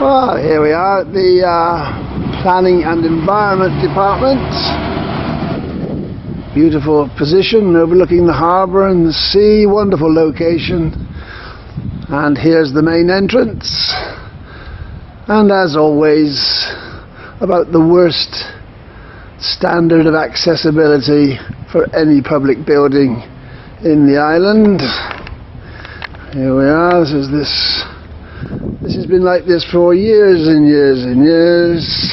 Well, here we are at the Planning and Environment Department. Beautiful position overlooking the harbour and the sea, wonderful location. And here's the main entrance. And as always, about the worst standard of accessibility for any public building in the island. Here we are. This has been like this for years and years and years.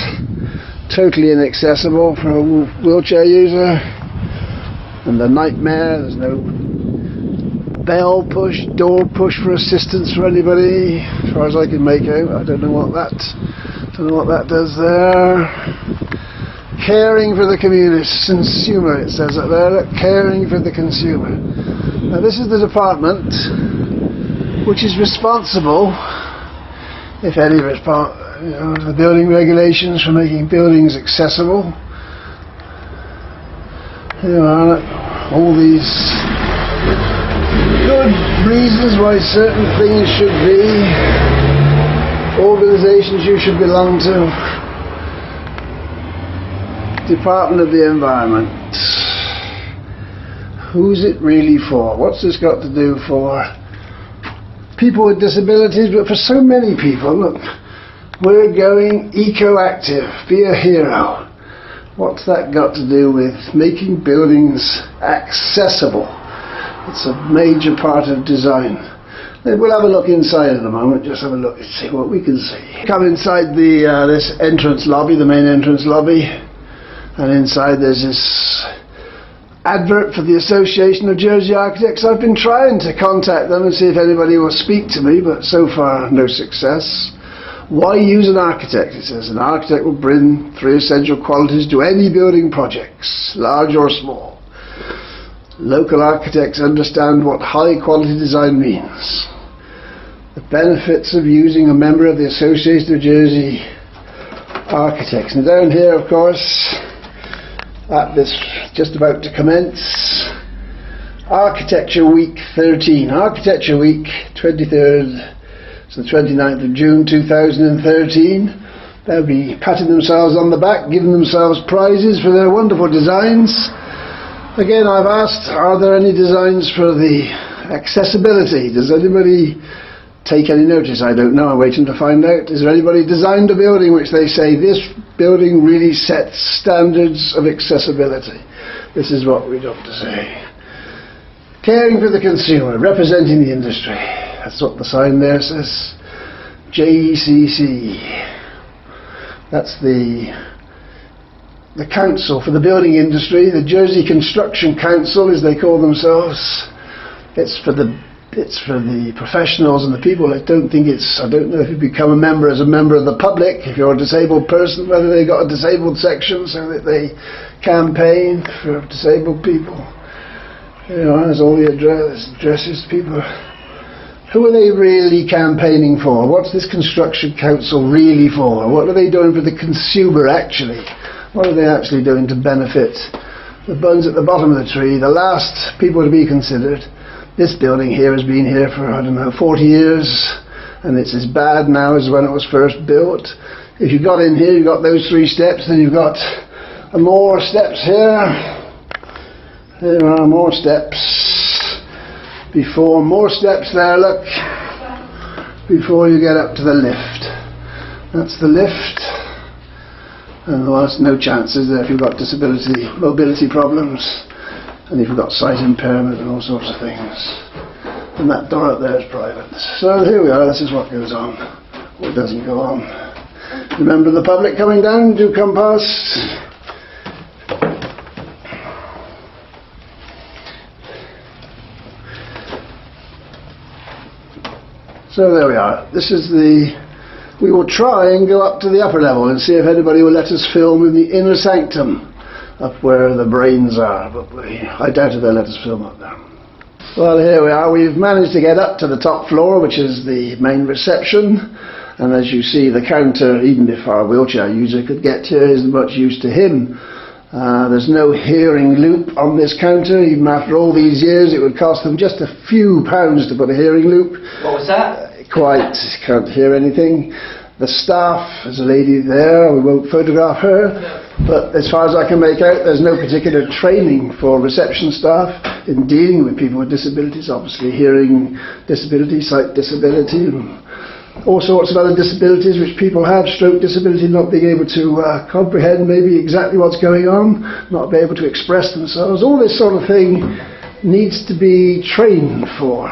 Totally inaccessible for a wheelchair user. And the nightmare, there's no bell push, door push for assistance for anybody, as far as I can make out. I don't know what that does there. Caring for the consumer, it says up there. Caring for the consumer. Now this is the department which is responsible, if any, the building regulations for making buildings accessible. Here are all these good reasons why certain things should be, organisations you should belong to. Department of the Environment. Who's it really for? What's this got to do for people with disabilities? But for so many people, look, we're going eco-active, be a hero. What's that got to do with making buildings accessible? It's a major part of design. We'll have a look inside in a moment, just have a look and see what we can see. Come inside this entrance lobby, the main entrance lobby, and inside there's this advert for the Association of Jersey Architects. I've been trying to contact them and see if anybody will speak to me, but so far no success. Why use an architect? It says an architect will bring 3 essential qualities to any building projects, large or small. Local architects understand what high quality design means. The benefits of using a member of the Association of Jersey Architects. And down here, of course, at this just about to commence, Architecture Week 13. Architecture Week 23rd to the 29th of June 2013. They'll be patting themselves on the back, giving themselves prizes for their wonderful designs. Again, I've asked, are there any designs for the accessibility? Does anybody take any notice? I don't know, I'm waiting to find out. Is there anybody designed a building which they say, this building really sets standards of accessibility? This is what we'd have to say. Caring for the consumer, representing the industry. That's what the sign there says. JCC. That's the council for the building industry, the Jersey Construction Council, as they call themselves. It's for the professionals and the people. I don't know if you become a member as a member of the public, if you're a disabled person, whether they've got a disabled section so that they campaign for disabled people. There's all the addresses, people. Who are they really campaigning for? What's this construction council really for? What are they doing for the consumer actually? What are they actually doing to benefit the buns at the bottom of the tree, the last people to be considered? This building here has been here for, 40 years, and it's as bad now as when it was first built. If you got in here, you've got those 3 steps, then you've got more steps here. There are more steps. More steps there, look, before you get up to the lift. That's the lift. And there's no chances there if you've got mobility problems, and if you've got sight impairment and all sorts of things. And that door up there is private. So here we are, this is what goes on, what doesn't go on. Remember the public coming down, do come past. So there we are. We will try and go up to the upper level and see if anybody will let us film in the inner sanctum, up where the brains are, but I doubt if they'll let us film up there. Well, here we are. We've managed to get up to the top floor, which is the main reception, and as you see, the counter, even if our wheelchair user could get here, isn't much use to him. There's no hearing loop on this counter. Even after all these years, it would cost them just a few pounds to put a hearing loop. What was that? Can't hear anything. The staff, there's a lady there, we won't photograph her, but as far as I can make out, there's no particular training for reception staff in dealing with people with disabilities, obviously hearing disability, sight disability, and all sorts of other disabilities which people have, stroke disability, not being able to comprehend maybe exactly what's going on, not be able to express themselves. All this sort of thing needs to be trained for.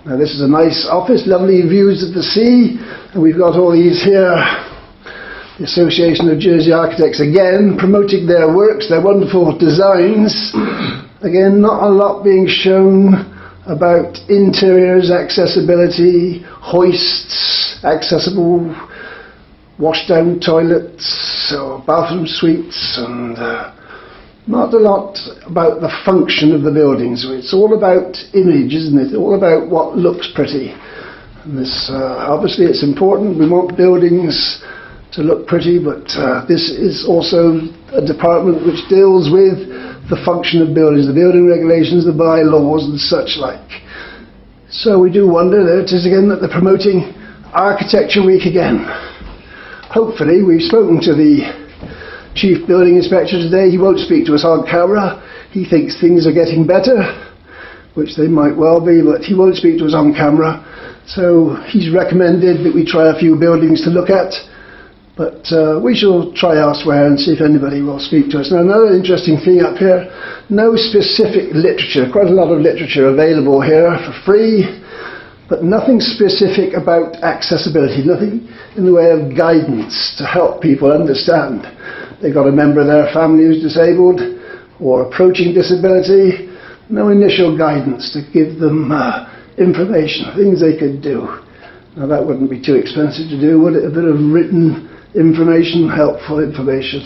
Now this is a nice office, lovely views of the sea, and we've got all these here. The Association of Jersey Architects, again, promoting their works, their wonderful designs. Again, not a lot being shown about interiors, accessibility, hoists, accessible wash-down toilets, or bathroom suites, and not a lot about the function of the buildings. It's all about image, isn't it? All about what looks pretty. And this, obviously it's important, we want buildings to look pretty, but this is also a department which deals with the function of buildings, the building regulations, the bylaws and such like. So we do wonder, there it is again, that they're promoting Architecture Week again. Hopefully, we've spoken to the Chief Building Inspector today. He won't speak to us on camera. He thinks things are getting better, which they might well be, but he won't speak to us on camera. So he's recommended that we try a few buildings to look at. But we shall try elsewhere and see if anybody will speak to us. Now, another interesting thing up here, no specific literature, quite a lot of literature available here for free, but nothing specific about accessibility, nothing in the way of guidance to help people understand. They've got a member of their family who's disabled or approaching disability, no initial guidance to give them information, things they could do. Now, that wouldn't be too expensive to do, would it? A bit of written information, helpful information.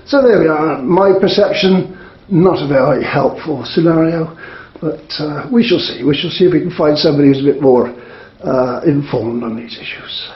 So there we are. My perception, not a very helpful scenario, but we shall see. We shall see if we can find somebody who's a bit more informed on these issues.